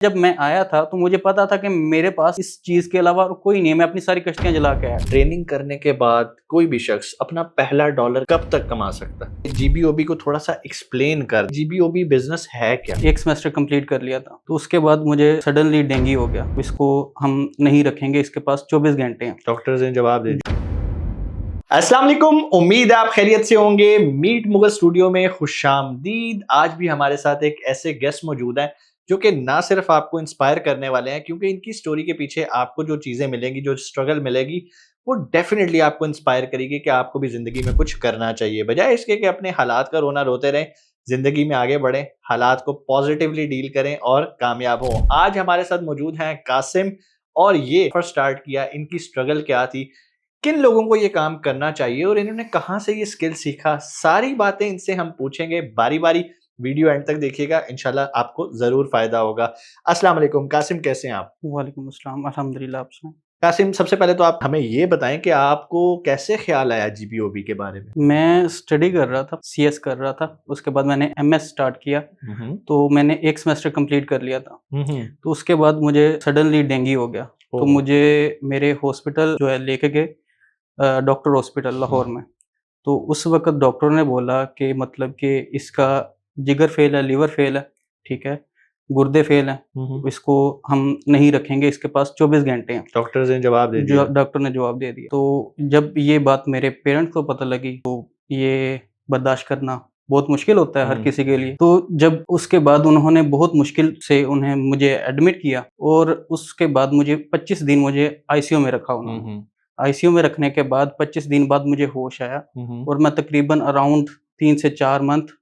जब मैं आया था तो मुझे पता था कि मेरे पास इस चीज के अलावा और कोई नहीं है। मैं अपनी सारी कश्तियां जला के आया। ट्रेनिंग करने के बाद कोई भी शख्स अपना पहला डॉलर कब तक कमा सकता है? जीबीओबी को थोड़ा सा एक्सप्लेन कर। जीबीओबी बिजनेस है क्या? एक सेमेस्टर कंप्लीट कर लिया था तो उसके बाद मुझे सडनली डेंगू हो गया। इसको हम नहीं रखेंगे, इसके पास 24 घंटे हैं। डॉक्टर्स ने जवाब दे दिया। अस्सलाम वालेकुम, उम्मीद है आप खैरियत से होंगे। मीट मुगल स्टूडियो में खुशामदीद। आज भी हमारे साथ एक ऐसे गेस्ट मौजूद हैं जो कि ना सिर्फ आपको इंस्पायर करने वाले हैं, क्योंकि इनकी स्टोरी के पीछे आपको जो चीज़ें मिलेंगी, जो स्ट्रगल मिलेगी, वो डेफिनेटली आपको इंस्पायर करेगी कि आपको भी ज़िंदगी में कुछ करना चाहिए। बजाय इसके कि अपने हालात का रोना रोते रहें, ज़िंदगी में आगे बढ़ें, हालात को पॉजिटिवली डील करें और कामयाब हों। आज हमारे साथ मौजूद हैं कासिम, और ये फर्स्ट स्टार्ट किया, इनकी स्ट्रगल क्या थी, किन लोगों को ये काम करना चाहिए और इन्होंने कहाँ से ये स्किल सीखा, सारी बातें इनसे हम पूछेंगे बारी बारी। वीडियो एंड तक देखिएगा, इंशाल्लाह आपको जरूर फायदा होगा। अस्सलाम वालेकुम कासिम, कैसे हैं आप? वालेकुम अस्सलाम, अल्हम्दुलिल्लाह। आप सुनाएं। कासिम, सबसे पहले तो आप हमें ये बताएं कि आपको कैसे ख्याल आया जीबीओबी के बारे में? मैं स्टडी कर रहा था, सीएस कर रहा था। उसके बाद मैंने एमएस स्टार्ट किया तो मैंने एक सेमेस्टर कंप्लीट कर लिया था। तो उसके बाद मुझे सडनली डेंगू हो गया। तो मुझे मेरे हॉस्पिटल जो है लेके गए, डॉक्टर हॉस्पिटल लाहौर में। तो उस वक़्त डॉक्टर ने बोला कि मतलब कि इसका जिगर फ़ेल है, लीवर फ़ेल है, ठीक है, गुर्दे फ़ेल हैं, तो इसको हम नहीं रखेंगे, इसके पास 24 घंटे हैं। डॉक्टर्स ने जवाब दे जो दिया। डॉक्टर ने जवाब दे दिया। तो जब ये बात मेरे पेरेंट्स को पता लगी तो ये बर्दाश्त करना बहुत मुश्किल होता है हर किसी के लिए। तो जब उसके बाद उन्होंने बहुत मुश्किल से उन्हें मुझे एडमिट किया और उसके बाद मुझे 25 दिन मुझे आईसीयू में रखा उन्होंने। आईसीयू में रखने के बाद 25 दिन बाद मुझे होश आया और मैं तकरीबन अराउंड 3 से 4 मंथ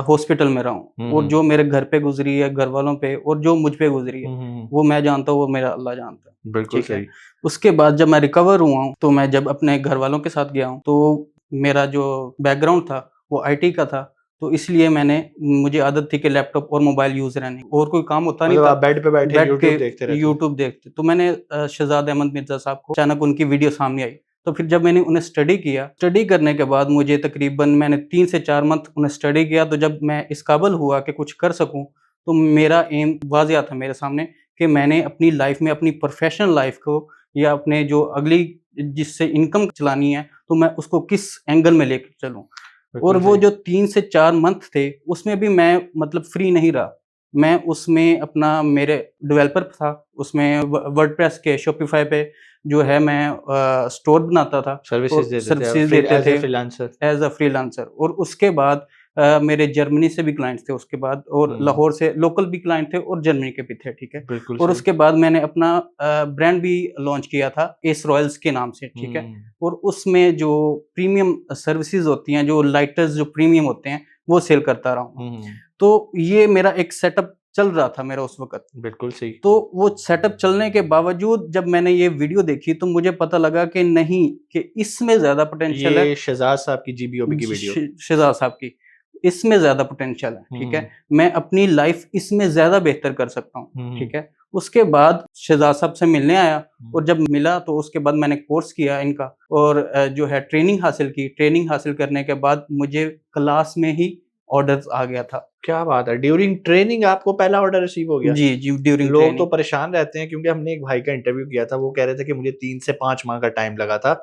हॉस्पिटल में रहा हूँ। और जो मेरे घर पे गुज़री है, घर वालों पे, और जो मुझ पे गुज़री है, वो मैं जानता हूँ, वो मेरा अल्लाह जानता है। बिल्कुल ठीक है। सही। उसके बाद जब मैं रिकवर हुआ हूँ, तो मैं जब अपने घर वालों के साथ गया हूँ, तो मेरा जो बैकग्राउंड था, वो आईटी का था। तो इसलिए मुझे आदत थी कि लैपटॉप और मोबाइल यूज़ रहने की, और कोई काम होता नहीं मतलब था। आप बेड पे बैठे बैठ के यूट्यूब देखते रहते थे? यूट्यूब देखते। तो मैंने शहज़ाद अहमद मिर्ज़ा साहब को अचानक उनकी वीडियो सामने आई। तो फिर जब मैंने उन्हें स्टडी किया, स्टडी करने के बाद मुझे तकरीबन मैंने 3 से 4 मंथ उन्हें स्टडी किया। तो जब मैं इस काबिल हुआ कि कुछ कर सकूँ, तो मेरा एम वाज़िया था मेरे सामने कि मैंने अपनी लाइफ़ में अपनी प्रोफ़ेशनल लाइफ़ को या अपने जो अगली जिससे इनकम चलानी है, तो मैं उसको किस एंगल में लेके चलूँ। और बिल्कुल वो सही। जो 3 से 4 मंथ थे, उसमें भी मैं मतलब फ्री नहीं रहा। मैं उसमें अपना मेरे डेवलपर था, उसमें वर्डप्रेस के शॉपिफ़ाई पे जो है मैं स्टोर बनाता था सर्विसेज और देते थे आप सर्विसेज़ देते एज ए थे फ्रीलांसर? As a freelancer. और उसके बाद मेरे जर्मनी से भी क्लाइंट्स थे उसके बाद, और लाहौर से लोकल भी क्लाइंट थे और जर्मनी के भी थे, ठीक है। बिल्कुल और सही। उसके बाद मैंने अपना ब्रांड भी लॉन्च किया था एस रॉयल्स के नाम से, ठीक है। और उसमें जो प्रीमियम सर्विसेज़ होती हैं, जो लाइटर्स जो प्रीमियम होते हैं, वो सेल करता रहा हूँ। तो ये मेरा एक सेटअप चल रहा था मेरा उस वक़्त। बिल्कुल सही। तो वो सेटअप चलने के बावजूद जब मैंने ये वीडियो देखी, तो मुझे पता लगा कि नहीं, कि इसमें ज़्यादा पोटेंशियल है। ये शहजाद साहब की जीबीओबी की वीडियो। शहज़ाद साहब की, इसमें ज़्यादा पोटेंशियल है, ठीक है। मैं अपनी लाइफ़ इसमें ज़्यादा बेहतर कर सकता हूँ, ठीक है। उसके बाद शहज़ाद साहब से मिलने आया, और जब मिला तो उसके बाद मैंने कोर्स किया इनका, और जो है ट्रेनिंग हासिल की। ट्रेनिंग हासिल करने के बाद मुझे क्लास में ही ऑर्डर्स आ गया था। क्या बात है! ड्यूरिंग ट्रेनिंग आपको पहला ऑर्डर रिसीव हो गया? जी, जी, ड्यूरिंग लोग तो ट्रेनिंग। परेशान रहते हैं, क्योंकि हमने एक भाई का इंटरव्यू किया था, वो कह रहे थे कि मुझे 3 से 5 माह का टाइम लगा था,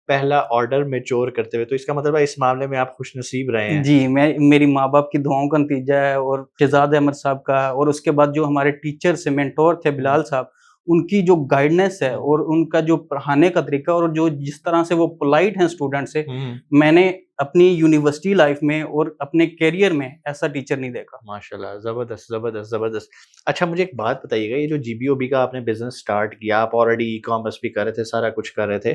पहला ऑर्डर मैच्योर करते हुए। तो इसका मतलब है इस मामले में आप खुशनसीब रहे हैं। जी, मैं मेरी माँ-बाप की दुआओं का नतीजा है, और शहज़ाद अहमद साहब का, और उसके बाद जो हमारे टीचर्स से मेंटर थे बिलाल साहब, उनकी जो गाइडेंस है और उनका जो पढ़ाने का तरीका, और जो जिस तरह से वो पोलाइट हैं स्टूडेंट से, मैंने अपनी यूनिवर्सिटी लाइफ में और अपने करियर में ऐसा टीचर नहीं देखा। माशाल्लाह, ज़बरदस्त, ज़बरदस्त, ज़बरदस्त। अच्छा, मुझे एक बात बताइएगा, ये जो जीबीओबी का आपने बिज़नेस स्टार्ट किया, आप ऑलरेडी ई-कॉमर्स भी कर रहे थे, सारा कुछ कर रहे थे।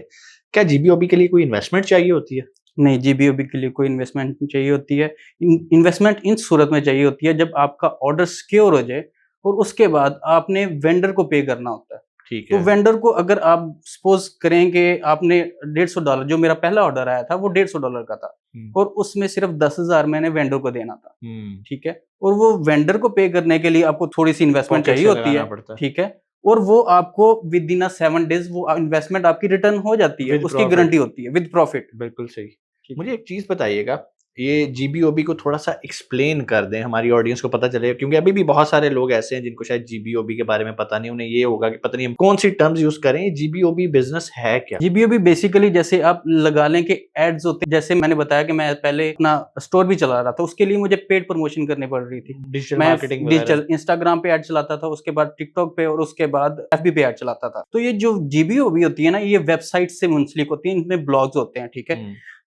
क्या जीबीओबी के लिए कोई इन्वेस्टमेंट चाहिए होती है? नहीं, जीबीओबी के लिए कोई इन्वेस्टमेंट नहीं चाहिए होती है। इन्वेस्टमेंट इन सूरत में चाहिए होती है जब आपका ऑर्डर सिक्योर हो जाए, और उसके बाद आपने वेंडर को पे करना होता है। ठीक तो है। वेंडर को अगर आप सपोज़ करें कि आपने $150, जो मेरा पहला ऑर्डर आया था वो $150 का था, हुँ, और उसमें सिर्फ़ 10,000 मैंने वेंडर को देना था, हुँ। ठीक है? और वो वेंडर को पे करने के लिए आपको थोड़ी-सी इन्वेस्टमेंट पॉकेट चाहिए से होती लगाना है, पड़ता है। ठीक है? और वो आपको विदिन 7 डेज़ वो इन्वेस्टमेंट आपकी रिटर्न हो जाती है, विद उसकी प्रॉफिट। गारंटी होती है विद प्रॉफिट। बिल्कुल सही। ठीक मुझे है। एक चीज़ बताइएगा, ये जीबीओबी को थोड़ा सा एक्सप्लेन कर दें, हमारी ऑडियंस को पता चले, क्योंकि अभी भी बहुत सारे लोग ऐसे हैं जिनको शायद जीबीओबी के बारे में पता नहीं, उन्हें ये होगा कि पता नहीं हम कौन सी टर्म्स यूज करें। जीबीओबी बिजनेस है क्या? जीबीओबी बेसिकली जैसे आप लगा लें कि एड्स होते हैं, जैसे मैंने बताया कि मैं पहले अपना स्टोर भी चला रहा था, उसके लिए मुझे पेड प्रमोशन करनी पड़ रही थी। डिजिटल मैं मार्केटिंग डिजिटल इंस्टाग्राम पे ऐड चलाता था, उसके बाद टिकटॉक पे और उसके बाद एफबी पे ऐड चलाता था। तो ये जो जीबीओबी होती है ना, ये वेबसाइट से मुंसलिक होती है, इनमें ब्लॉग्स होते हैं, ठीक है।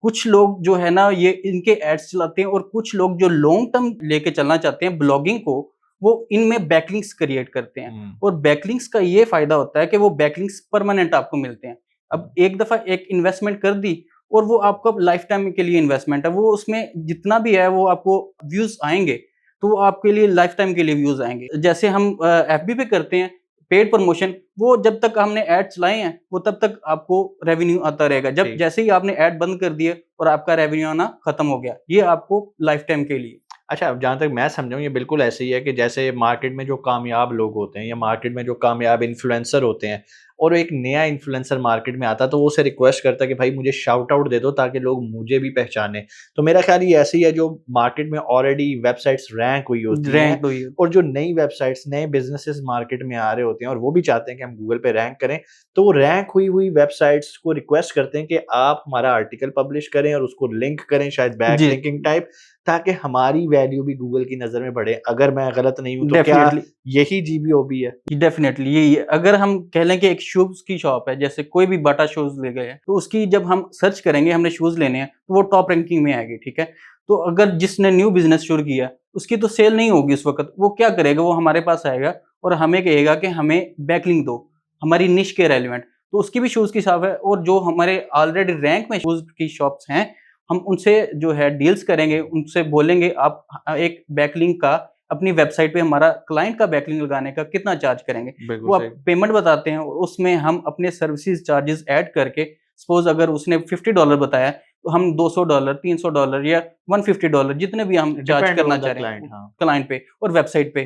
कुछ लोग जो है ना ये इनके एड्स चलाते हैं, और कुछ लोग जो लॉन्ग टर्म लेके चलना चाहते हैं ब्लॉगिंग को, वो इनमें बैकलिंक्स क्रिएट करते हैं। और बैकलिंक्स का ये फायदा होता है कि वो बैकलिंक्स परमानेंट आपको मिलते हैं। अब एक दफा एक इन्वेस्टमेंट कर दी और वो आपका लाइफ टाइम के लिए इन्वेस्टमेंट है, वो उसमें जितना भी है वो आपको व्यूज आएंगे, तो वो आपके लिए लाइफ टाइम के लिए व्यूज आएंगे। जैसे हम एफबी पे करते हैं पेड प्रमोशन, वो जब तक हमने ऐड चलाए हैं वो तब तक आपको रेवेन्यू आता रहेगा। जब जैसे ही आपने ऐड बंद कर दिए और आपका रेवेन्यू आना खत्म हो गया, ये आपको लाइफ टाइम के लिए। अच्छा, अब जहाँ तक मैं समझा हूँ ये बिल्कुल ऐसे ही है कि जैसे मार्केट में जो कामयाब लोग होते हैं या मार्केट में जो कामयाब इन्फ्लुएंसर होते हैं, और एक नया इन्फ्लुएंसर मार्केट में आता है तो वो उसे रिक्वेस्ट करता है कि भाई मुझे शाउट आउट दे दो ताकि लोग मुझे भी पहचाने। तो मेरा ख्याल ये ऐसे ही है, जो मार्केट में ऑलरेडी वेबसाइट्स रैंक हुई होती हैं और जो नई वेबसाइट्स नए बिजनेसेस मार्केट में आ रहे होते हैं और वो भी चाहते हैं कि हम गूगल पे रैंक करें, तो वो रैंक हुई हुई वेबसाइट्स को रिक्वेस्ट करते हैं कि आप हमारा आर्टिकल पब्लिश करें और उसको लिंक करें, शायद बैक जी लिंकिंग टाइप, ताकि हमारी वैल्यू भी गूगल की नजर में बढ़े। अगर मैं गलत नहीं हूं तो क्या डेफिनेटली यही जीबीओबी है? डेफिनेटली यही है। अगर हम कह लें कि एक शूज की शॉप है, जैसे कोई भी बाटा शूज ले गए, तो उसकी जब हम सर्च करेंगे हमने शूज लेने हैं तो वो टॉप रैंकिंग में आएगी, ठीक है। तो अगर जिसने न्यू बिजनेस शुरू किया उसकी तो सेल नहीं होगी उस वक्त, वो क्या करेगा, वो हमारे पास आएगा और हमें कहेगा कि हमें बैकलिंक दो हमारी निश के रेलिवेंट। तो उसकी भी शूज की शॉप है, और जो हमारे ऑलरेडी रैंक में शूज की शॉप्स हैं, हम उनसे जो है डील्स करेंगे, उनसे बोलेंगे आप एक बैकलिंक का अपनी वेबसाइट पे हमारा क्लाइंट का बैकलिंक लगाने का कितना चार्ज करेंगे, वो आप पेमेंट बताते हैं और उसमें हम अपने सर्विसेज चार्जेस ऐड करके, सपोज अगर उसने $50 बताया तो हम $200 $300 या $150 जितने भी हम चार्ज करना चाह रहे हैं क्लाइंट पे और वेबसाइट पे,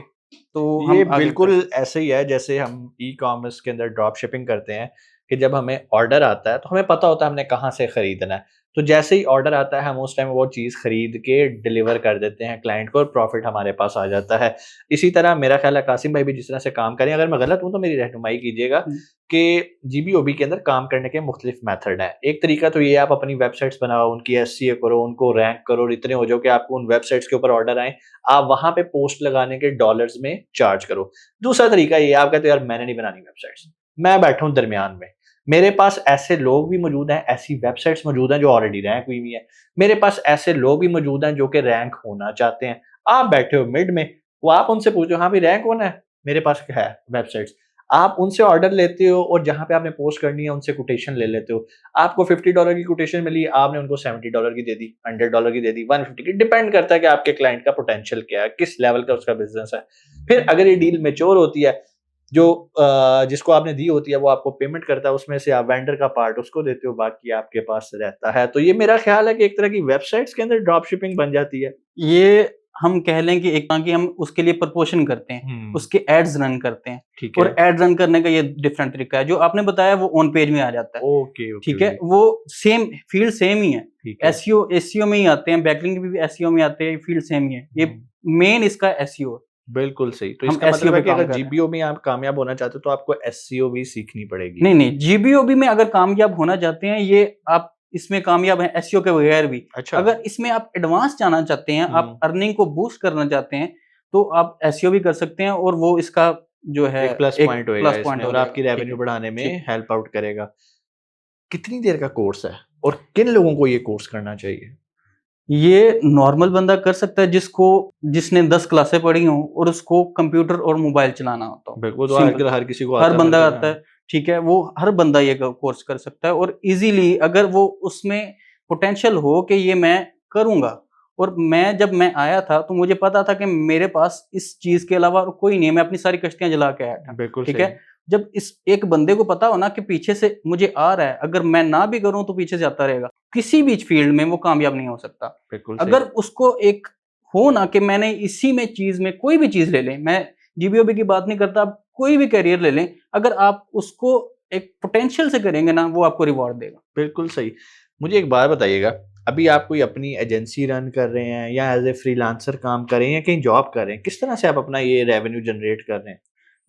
तो ये हम आगे बिल्कुल ऐसे ही है जैसे हम ई कॉमर्स के अंदर ड्रॉप शिपिंग करते हैं कि जब हमें ऑर्डर आता है तो हमें पता होता है हमने कहाँ से खरीदना है। तो जैसे ही ऑर्डर आता है हम उस टाइम वो चीज़ खरीद के डिलीवर कर देते हैं क्लाइंट को और प्रॉफिट हमारे पास आ जाता है। इसी तरह मेरा ख्याल है कासिम भाई भी जिस तरह से काम करें, अगर मैं गलत हूँ तो मेरी रहनुमाई कीजिएगा, कि जीबीओबी के अंदर काम करने के मुख्तलिफ मेथड हैं। एक तरीका तो ये आप अपनी वेबसाइट्स बनाओ, उनकी एसईओ करो, उनको रैंक करो और इतने हो जाओ कि आपको उन वेबसाइट्स के ऊपर ऑर्डर आए, आप वहां पे पोस्ट लगाने के डॉलर्स में चार्ज करो। दूसरा तरीका ये, आप कहते हो यार मैंने नहीं बनानी वेबसाइट्स, मैं बैठा हूँ दरमियान में, मेरे पास ऐसे लोग भी मौजूद हैं, ऐसी वेबसाइट्स मौजूद हैं जो ऑलरेडी रैंक हुई हुई है, मेरे पास ऐसे लोग भी मौजूद हैं जो कि रैंक होना चाहते हैं। आप बैठे हो मिड में, वो आप उनसे पूछो हाँ भाई रैंक होना है, मेरे पास क्या है वेबसाइट्स, आप उनसे ऑर्डर लेते हो और जहां पे आपने पोस्ट करनी है उनसे कोटेशन ले लेते हो। आपको $50 की कोटेशन मिली, आपने उनको $70 की दे दी, $100 की दे दी, 150 की, डिपेंड करता है कि आपके क्लाइंट का पोटेंशियल क्या है, किस लेवल का उसका बिजनेस है। फिर अगर ये डील मेच्योर होती है, जो जिसको आपने दी होती है वो आपको पेमेंट करता है, उसमें से आप वेंडर का पार्ट उसको देते हो, बाकी आपके पास रहता है। तो ये मेरा ख्याल है कि एक तरह की वेबसाइट्स के अंदर ड्रॉप शिपिंग बन जाती है। ये हम कह लें कि एक कि हम उसके लिए प्रपोशन करते हैं, उसके एड्स रन करते हैं, ठीक और है। एड रन करने का ये डिफरेंट तरीका है। जो आपने बताया वो ऑन पेज में आ जाता है, ओके ओके ठीक है, वो सेम फील्ड सेम ही है, ठीक है। एसईओ में ही आते हैं, बैकलिंक भी एसईओ में आते हैं, फील्ड सेम ही है, ये मेन इसका एसईओ। बिल्कुल सही। तो हम इसका एसईओ मतलब है पे कि काम अगर कर रहे हैं। जीबीओ में आप कामयाब होना चाहते हो तो आपको एसईओ भी सीखनी पड़ेगी। नहीं जीबीओबी में अगर कामयाब होना चाहते हैं, ये आप इसमें कामयाब हैं एसईओ के बगैर भी। अच्छा। अगर इसमें आप एडवांस जाना चाहते हैं, आप अर्निंग को बूस्ट करना चाहते हैं, तो आप एसईओ भी कर सकते हैं, और वो इसका जो है एक प्लस पॉइंट होएगा प्लस पॉइंट इसमें हो और जाएगा। आपकी ठीक रेवेन्यू है, बढ़ाने में ठीक। हेल्प आउट करेगा। कितनी देर का कोर्स है और किन लोगों को ये कोर्स करना चाहिए? ये नॉर्मल बंदा कर सकता है जिसने 10 क्लासें पढ़ी हों और उसको कंप्यूटर और मोबाइल चलाना आता हो। बिल्कुल, तो सिंपल, आजकल हर किसी को हर आता है मेरे बंदा को आता है, ठीक है, वो हर बंदा ये कोर्स कर सकता है, और इजीली अगर वो उसमें पोटेंशियल हो कि ये मैं करूंगा। और जब मैं आया था तो मुझे पता था कि मेरे पास इस चीज के अलावा और कोई नहीं है, मैं अपनी सारी कश्तियां जला के आया था, बिल्कुल ठीक सही। है। जब इस एक बंदे को पता हो ना कि पीछे से मुझे आ रहा है, अगर मैं ना भी करूं तो पीछे से आता रहेगा, किसी भी फील्ड में वो कामयाब नहीं हो सकता। बिल्कुल अगर सही। उसको एक हो ना कि मैंने इसी में चीज में कोई भी चीज ले लें, मैं जीबीओबी की बात नहीं करता, आप कोई भी करियर ले लें, अगर आप उसको एक पोटेंशियल से करेंगे ना, वो आपको रिवॉर्ड देगा। बिल्कुल सही। मुझे एक बात बताइएगा, अभी आप कोई अपनी एजेंसी रन कर रहे हैं या एज़ ए फ्रीलांसर काम कर रहे हैं या कहीं जॉब कर रहे हैं? किस तरह से आप अपना ये रेवेन्यू जनरेट कर रहे हैं?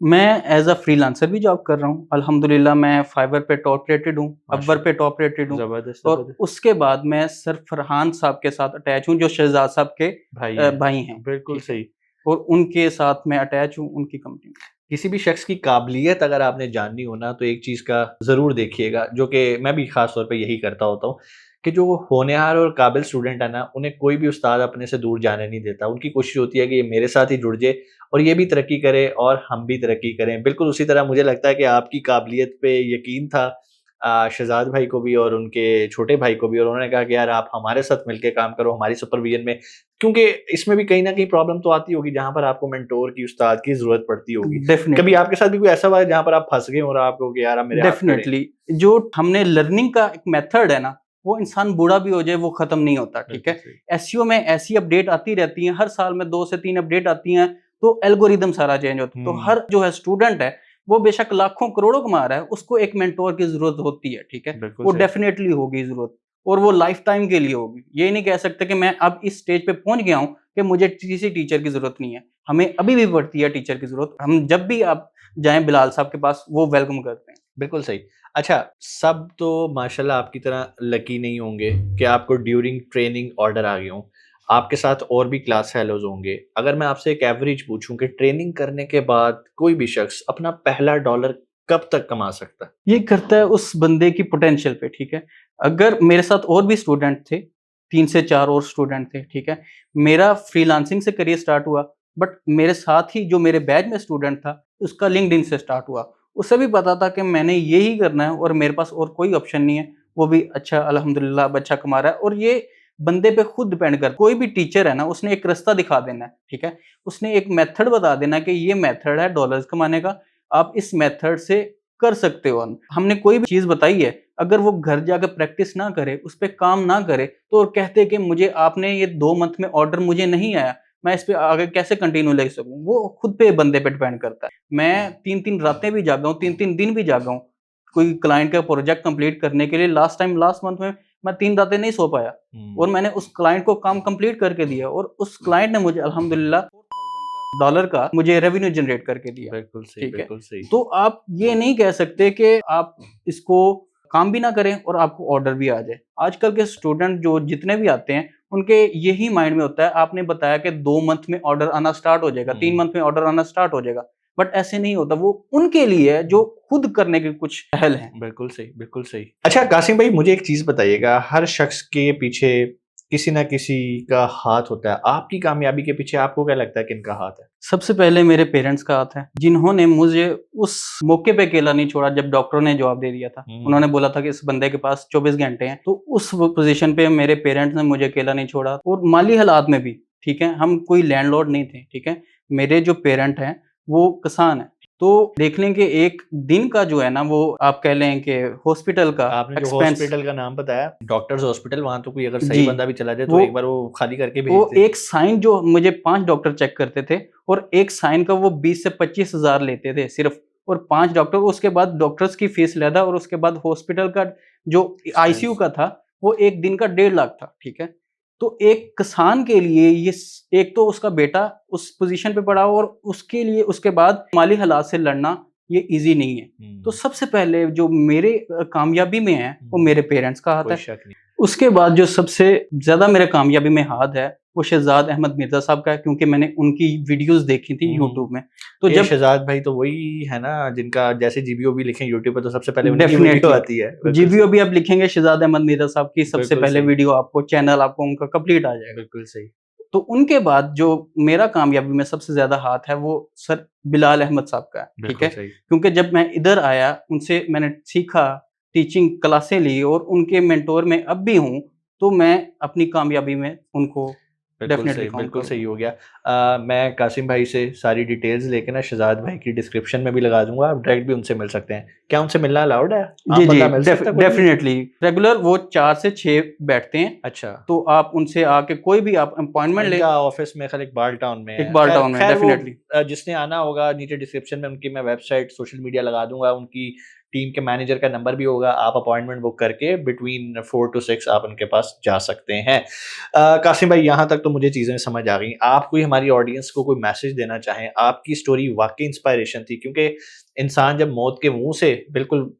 मैं एज़ अ फ्रीलांसर भी जॉब कर रहा हूँ। अल्हम्दुलिल्लाह मैं फाइवर पे टॉप रेटेड हूँ, अपवर पे माशाल्लाह, टॉप रेटेड हूँ ज़बरदस्त, और ज़बरदस्त। उसके बाद मैं सर फरहान साहब के साथ अटैच हूँ जो शहज़ाद साहब के भाई हैं, भाई हैं, बिल्कुल ठीक है? सही। और उनके साथ मैं अटैच हूँ उनकी कंपनी में। किसी भी शख्स की काबिलियत अगर आपने जाननी हो ना, तो एक चीज़ का ज़रूर देखिएगा, जो कि मैं भी ख़ास तौर पे यही करता होता हूँ, कि जो होनहार और काबिल स्टूडेंट है ना, उन्हें कोई भी उस्ताद अपने से दूर जाने नहीं देता। उनकी कोशिश होती है कि ये मेरे साथ ही जुड़ जाए और ये भी तरक्की करे और हम भी तरक्की करें। बिल्कुल उसी तरह मुझे लगता है कि आपकी काबिलियत पे यकीन था शहज़ाद भाई को भी और उनके छोटे भाई को भी, और उन्होंने कहा कि यार आप हमारे साथ मिलके काम करो, हमारी सुपरविज़न में। क्योंकि इसमें भी कहीं न कहीं प्रॉब्लम तो आती होगी जहाँ पर आपको मेंटोर की, उस्ताद की ज़रूरत पड़ती होगी। कभी डेफ़िनिटली, आपके साथ भी कोई ऐसा हुआ है जहाँ पर आप फँस गए हो और आपको कि यार अब मेरे हाथ खड़े हैं? डेफ़िनिटली जो हमने लर्निंग का एक मेथड है ना, वो इंसान बूढ़ा भी हो जाए वो ख़त्म नहीं होता, ठीक बिल्कुल है? सही। एसईओ में ऐसी अपडेट आती रहती हैं, हर साल में 2 से 3 अपडेट आती हैं, तो एल्गोरिदम सारा चेंज होता है। तो हुँ, हर जो है स्टूडेंट है, वो बेशक लाखों करोड़ों कमा रहा है, उसको एक मेंटर की ज़रूरत होती है, ठीक है? बिल्कुल वो सही। डेफ़िनिटली होगी ज़रूरत और वो लाइफ़ टाइम के लिए होगी। ये नहीं कह सकते कि मैं अब इस स्टेज पे पहुँच गया हूँ कि मुझे किसी टीचर की ज़रूरत नहीं है। हमें अभी भी पड़ती है टीचर की ज़रूरत। हम जब भी आप जाएँ बिलाल साहब के पास, वो वेलकम करते हैं। बिल्कुल सही। अच्छा, सब तो माशाल्लाह आपकी तरह लकी नहीं होंगे कि आपको ड्यूरिंग ट्रेनिंग ऑर्डर आ गए हों। आपके साथ और भी क्लास फेलोज़ होंगे। अगर मैं आपसे एक एवरेज पूछूँ कि ट्रेनिंग करने के बाद कोई भी शख्स अपना पहला डॉलर कब तक कमा सकता है? ये करता है उस बंदे की पोटेंशियल पे, ठीक है? अगर मेरे साथ और भी स्टूडेंट थे, 3 से 4 और स्टूडेंट थे, ठीक है? मेरा फ्रीलांसिंग से करियर स्टार्ट हुआ, बट मेरे साथ ही जो मेरे बैच में स्टूडेंट था, उसका लिंक्डइन से स्टार्ट हुआ। उसे भी पता था कि मैंने यही करना है और मेरे पास और कोई ऑप्शन नहीं है। वो भी अच्छा अल्हम्दुलिल्लाह अब अच्छा कमा रहा है और ये बंदे पे खुद डिपेंड करता है। कोई भी टीचर है ना, उसने एक रास्ता दिखा देना है, ठीक है? उसने एक मेथड बता देना है कि ये मेथड है डॉलर्स कमाने का, आप इस मेथड से कर सकते हो अर्न। हमने कोई भी चीज़ बताई है, अगर वो घर जाकर प्रैक्टिस ना करे, उस पे काम ना करे, तो कहते हैं कि मुझे आपने ये 2 मंथ में ऑर्डर मुझे नहीं आया, मैं इस पे आगे कैसे कंटिन्यू ले सकूँ? वो खुद पे बंदे पे डिपेंड करता है। मैं 3-3 रातें भी जागा हूँ, 3-3 दिन भी जागा हूँ, कोई क्लाइंट का प्रोजेक्ट कंप्लीट करने के लिए लास्ट मंथ में मैं 3 रातें नहीं सो पाया और हुँ, मैंने उस क्लाइंट को काम कंप्लीट करके दिया और उस क्लाइंट ने मुझे अल्हम्दुलिल्लाह $4000 का मुझे रेवेन्यू जनरेट करके दिया, बिल्कुल सही, ठीक है? बिल्कुल सही। तो आप ये नहीं कह सकते कि आप इसको काम भी ना करें और आपको ऑर्डर भी आ जाए। आजकल के स्टूडेंट जो जितने भी आते हैं, उनके यही माइंड में होता है, आपने बताया कि 2 मंथ में ऑर्डर आना स्टार्ट हो जाएगा, 3 हुँ। मंथ में ऑर्डर आना स्टार्ट हो जाएगा। बट ऐसे नहीं होता, वो उनके लिए है जो खुद करने के कुछ पहल हैं। बिल्कुल सही, बिल्कुल सही। अच्छा कासिम भाई मुझे एक चीज़ बताइएगा, हर शख्स के पीछे किसी न किसी का हाथ होता है। आपकी कामयाबी के पीछे आपको क्या लगता है किनका हाथ है? सबसे पहले मेरे पेरेंट्स का हाथ है, जिन्होंने मुझे उस मौके पे अकेला नहीं छोड़ा जब डॉक्टरों ने जवाब दे दिया था। हुँ, उन्होंने बोला था कि इस बंदे के पास 24 घंटे हैं, तो उस वो पोज़ीशन पे मेरे पेरेंट्स ने मुझे अकेला नहीं छोड़ा और माली हालात में भी, ठीक है? हम कोई लैंडलॉर्ड नहीं थे, ठीक है? मेरे जो पेरेंट हैं, वो किसान हैं। तो देख लें कि एक दिन का जो है ना, वो आप कह लें कि हॉस्पिटल का आपने जो एक्सपेंस हॉस्पिटल का नाम बताया, डॉक्टर्स हॉस्पिटल, वहाँ तो कोई अगर सही जी, बंदा भी चला जाए तो वो एक बार वो खाली करके भेज वो दे। एक साइन जो मुझे 5 डॉक्टर चेक करते थे और एक साइन का वो 20 से 25,000 लेते थे सिर्फ़ और 5 डॉक्टर उसके बाद डॉक्टर्स की फ़ीस अलहदा और उसके बाद हॉस्पिटल का जो आईसीयू एक्सपेंस। का था, वो 1 दिन का 1.5 लाख था, ठीक है? तो एक किसान के लिए ये स एक तो उसका बेटा उस पोज़ीशन पे पड़ा हो और उसके लिए उसके बाद माली हालात से लड़ना ये ईज़ी नहीं है। तो हुँ, सबसे पहले जो मेरे कामयाबी में है, वो हुँ, मेरे पेरेंट्स का हाथ कोई है। शक नहीं। उसके बाद जो सबसे ज़्यादा मेरे कामयाबी में हाथ है, वो शहज़ाद अहमद मिर्ज़ा साहब का है क्योंकि मैंने उनकी वीडियोज़ देखी थी हुँ, हुँ। यूट्यूब में। तो ये जब शहज़ाद भाई तो वही है ना जिनका जैसे जीबीओ भी लिखें यूट्यूब पे तो सबसे पहले उन्हीं की वीडियो डेफ़िनेटली आती है। बिल्कुल जीबीओ सही, भी आप लिखेंगे शहज़ाद अहमद मिर्ज़ा साहब की सबसे बिल्कुल पहले सही, वीडियो आपको चैनल आपको उनका कंप्लीट आ जाएगा। बिल्कुल सही। तो उनके बाद जो मेरा कामयाबी में सबसे ज़्यादा हाथ है वो सर बिलाल अहमद साहब का है, ठीक बिल्कुल है? सही। क्योंकि जब मैं इधर आया, उनसे मैंने सीखा, टीचिंग क्लासें ली और उनके मेंटर में अब भी हूँ, तो मैं अपनी कामयाबी में उनको डेफ़िनेटली काउंट बिल्कुल सही करूँगा। हो गया। मैं कासिम भाई से सारी डिटेल्स लेके ना शहज़ाद भाई की डिस्क्रिप्शन में भी लगा दूँगा, आप डायरेक्ट भी उनसे मिल सकते हैं। क्या उनसे मिलना अलाउड है? जी, आम जी, बंदा मिल सकता है कोई भी? डेफ़िनेटली रेगुलर वो 4 से 6 बैठते हैं, अच्छा, तो आप उनसे आके कोई भी आप अपॉइंटमेंट लें, इनका ऑफ़िस मेरे ख़्याल इकबाल टाउन में है। इकबाल ख़ैर टाउन में ख़ैर वो डेफ़िनेटली। जिसने आना होगा नीचे डिस्क्रिप्शन में उनकी मैं वेबसाइट, सोशल मीडिया लगा दूँगा, उनकी टीम के मैनेजर का नंबर भी होगा, आप अपॉइंटमेंट बुक करके बिटवीन 4 to 6 आप उनके पास जा सकते हैं। कासिम भाई, यहाँ तक तो मुझे चीज़ें समझ आ गई। आप कोई हमारी ऑडियंस को कोई मैसेज देना चाहें? आपकी स्टोरी वाक़ई इंस्पायरेशन थी, क्योंकि इंसान जब मौत के मुँह से बिल्कुल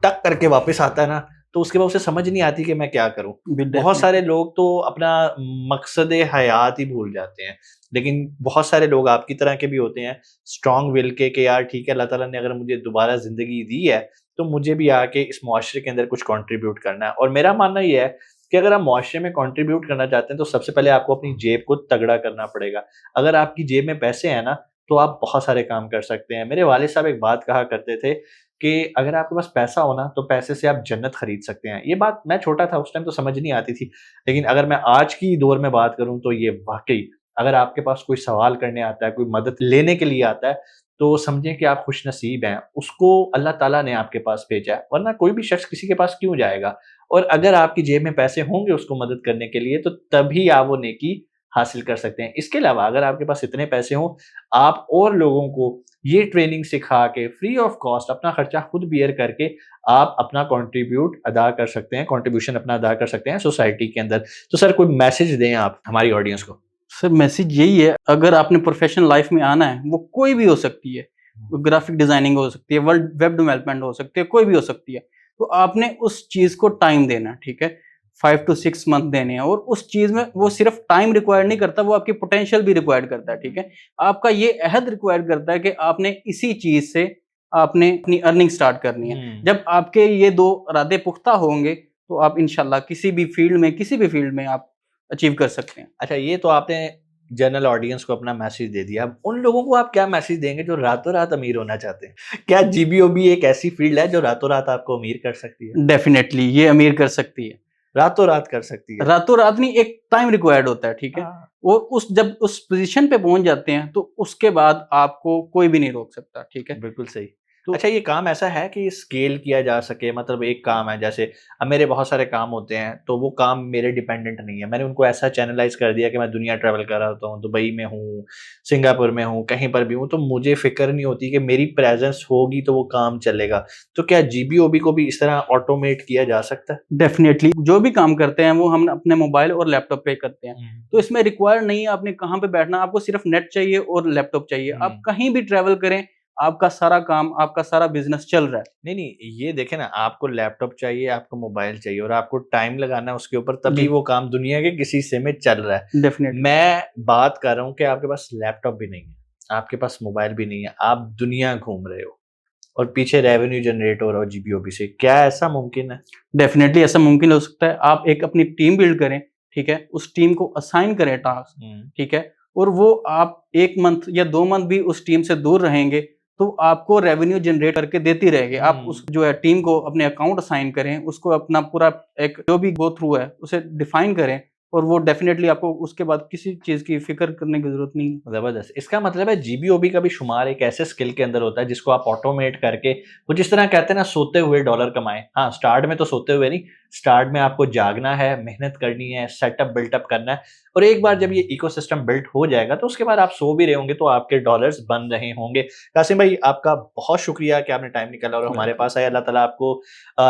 टक करके वापस आता है ना, तो उसके बाद उसे समझ नहीं आती कि मैं क्या करूँ। बहुत सारे लोग तो अपना मकसद हयात ही भूल जाते हैं, लेकिन बहुत सारे लोग आपकी तरह के भी होते हैं, स्ट्रॉन्ग विल के कि यार ठीक है, अल्लाह ताला ने अगर मुझे दोबारा ज़िंदगी दी है, तो मुझे भी आके इस मुआशरे के अंदर कुछ कंट्रीब्यूट करना है। और मेरा मानना ये है कि अगर आप मुआशरे में कंट्रीब्यूट करना चाहते हैं, तो सबसे पहले आपको अपनी जेब को तगड़ा करना पड़ेगा। अगर आपकी जेब में पैसे हैं ना, तो आप बहुत सारे काम कर सकते हैं। मेरे वालिद साहब एक बात कहा करते थे कि अगर आपके पास पैसा हो ना, तो पैसे से आप जन्नत खरीद सकते हैं। ये बात मैं छोटा था उस टाइम तो समझ नहीं आती थी, लेकिन अगर मैं आज की दौर में बात करूँ तो ये वाक़ई, अगर आपके पास कोई सवाल करने आता है, कोई मदद लेने के लिए आता है, तो समझें कि आप खुशनसीब हैं। उसको अल्लाह ताला ने आपके पास भेजा है, वरना कोई भी शख्स किसी के पास क्यों जाएगा? और अगर आपकी जेब में पैसे होंगे उसको मदद करने के लिए, तो तभी आप वो नेकी हासिल कर सकते हैं। इसके अलावा अगर आपके पास इतने पैसे हों, आप और लोगों को ये ट्रेनिंग सिखा के फ्री ऑफ कॉस्ट अपना खर्चा खुद बियर करके आप अपना कंट्रीब्यूशन अपना अदा कर सकते हैं सोसाइटी के अंदर। तो सर, कोई मैसेज दें आप हमारी ऑडियंस को? सर मैसेज यही है, अगर आपने प्रोफेशनल लाइफ में आना है, वो कोई भी हो सकती है, ग्राफिक डिजाइनिंग हो सकती है, वर्ल्ड वेब डेवलपमेंट हो सकती है, कोई भी हो सकती है, तो आपने उस चीज को टाइम देना है, ठीक है, 5 to 6 मंथ देने हैं। और उस चीज में वो सिर्फ टाइम रिक्वायर्ड नहीं करता, वो आपकी पोटेंशियल भी रिक्वायर्ड करता है, ठीक है। आपका ये अहद रिक्वायर्ड करता है कि आपने इसी चीज से आपने अपनी अर्निंग स्टार्ट करनी है। जब आपके ये दो इरादे पुख्ता होंगे, तो आप इंशाल्लाह किसी भी फील्ड में आप अचीव कर सकते हैं। अच्छा, ये तो आपने जनरल ऑडियंस को अपना मैसेज दे दिया। अब उन लोगों को आप क्या मैसेज देंगे जो रातों रात अमीर होना चाहते हैं? क्या जीबीओबी एक ऐसी फील्ड है जो रातों रात आपको अमीर कर सकती है? डेफिनेटली ये अमीर कर सकती है। रातों रात कर सकती है। रातों रात नहीं, एक टाइम रिक्वायर्ड होता है, ठीक है। हाँ। वो जब उस पोजीशन पे पहुंच जाते हैं, तो उसके बाद आपको कोई भी नहीं रोक सकता, ठीक है। बिल्कुल सही। तो अच्छा, ये काम ऐसा है कि स्केल किया जा सके? मतलब एक काम है, जैसे अब मेरे बहुत सारे काम होते हैं, तो वो काम मेरे डिपेंडेंट नहीं है। मैंने उनको ऐसा चैनलाइज़ कर दिया कि मैं दुनिया ट्रैवल कर रहा होता हूँ, दुबई में हूँ, सिंगापुर में हूँ, कहीं पर भी हूँ, तो मुझे फ़िक्र नहीं होती कि मेरी प्रेज़ेंस होगी तो वो काम चलेगा। तो क्या जीबीओबी को भी इस तरह ऑटोमेट किया जा सकता है? डेफिनेटली जो भी काम करते हैं वो हम अपने मोबाइल और लैपटॉप पे करते हैं। तो इसमें रिक्वायर्ड नहीं है आपने कहाँ पे बैठना, आपको सिर्फ नेट चाहिए और लैपटॉप चाहिए। आप कहीं भी ट्रैवल करें, आपका सारा काम, आपका सारा बिजनेस चल रहा है। नहीं, ये देखें ना, आपको लैपटॉप चाहिए, आपको मोबाइल चाहिए और आपको टाइम लगाना है उसके ऊपर, तभी जी। वो काम दुनिया के किसी हिस्से में चल रहा है। डेफिनेटली। मैं बात कर रहा हूँ कि आपके पास लैपटॉप भी नहीं है, आपके पास मोबाइल भी नहीं है, आप दुनिया घूम रहे हो और पीछे रेवेन्यू जनरेट हो रहा हो जीबीओबी से। क्या ऐसा मुमकिन है? डेफिनेटली ऐसा मुमकिन हो सकता है। आप एक अपनी टीम बिल्ड करें, ठीक है, उस टीम को असाइन करें टास्क, ठीक है, और वो आप 1 मंथ या 2 मंथ भी उस टीम से दूर रहेंगे, तो आपको रेवेन्यू जनरेट करके देती रहेगी। आप उस जो है टीम को अपने अकाउंट असाइन करें, उसको अपना पूरा एक जो भी गो थ्रू है उसे डिफाइन करें, और वो डेफिनेटली आपको उसके बाद किसी चीज़ की फ़िक्र करने की ज़रूरत नहीं। ज़बरदस्त। इसका मतलब है जीबीओबी का भी शुमार एक ऐसे स्किल के अंदर होता है जिसको आप ऑटोमेट करके, वो जिस तरह कहते हैं ना, सोते हुए डॉलर कमाएँ। हाँ, स्टार्ट में तो सोते हुए नहीं, स्टार्ट में आपको जागना है, मेहनत करनी है, सेटअप बिल्टअप करना है, और एक बार जब ये इकोसिस्टम बिल्ट हो जाएगा, तो उसके बाद आप सो भी रहे होंगे तो आपके डॉलर्स बन रहे होंगे। कासिम भाई, आपका बहुत शुक्रिया कि आपने टाइम निकाला और हमारे पास आए। अल्लाह ताला आपको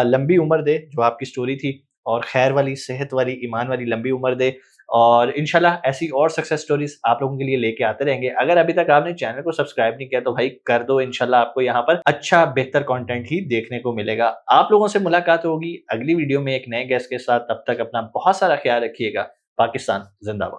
लंबी उम्र दे, जो आपकी स्टोरी थी, और खैर वाली, सेहत वाली, ईमान वाली लंबी उम्र दे, और इंशाल्लाह ऐसी और सक्सेस स्टोरीज आप लोगों के लिए लेके आते रहेंगे। अगर अभी तक आपने चैनल को सब्सक्राइब नहीं किया तो भाई कर दो, इंशाल्लाह आपको यहाँ पर अच्छा बेहतर कंटेंट ही देखने को मिलेगा। आप लोगों से मुलाकात होगी अगली वीडियो में एक नए गेस्ट के साथ। तब तक अपना बहुत सारा ख्याल रखिएगा। पाकिस्तान जिंदाबाद।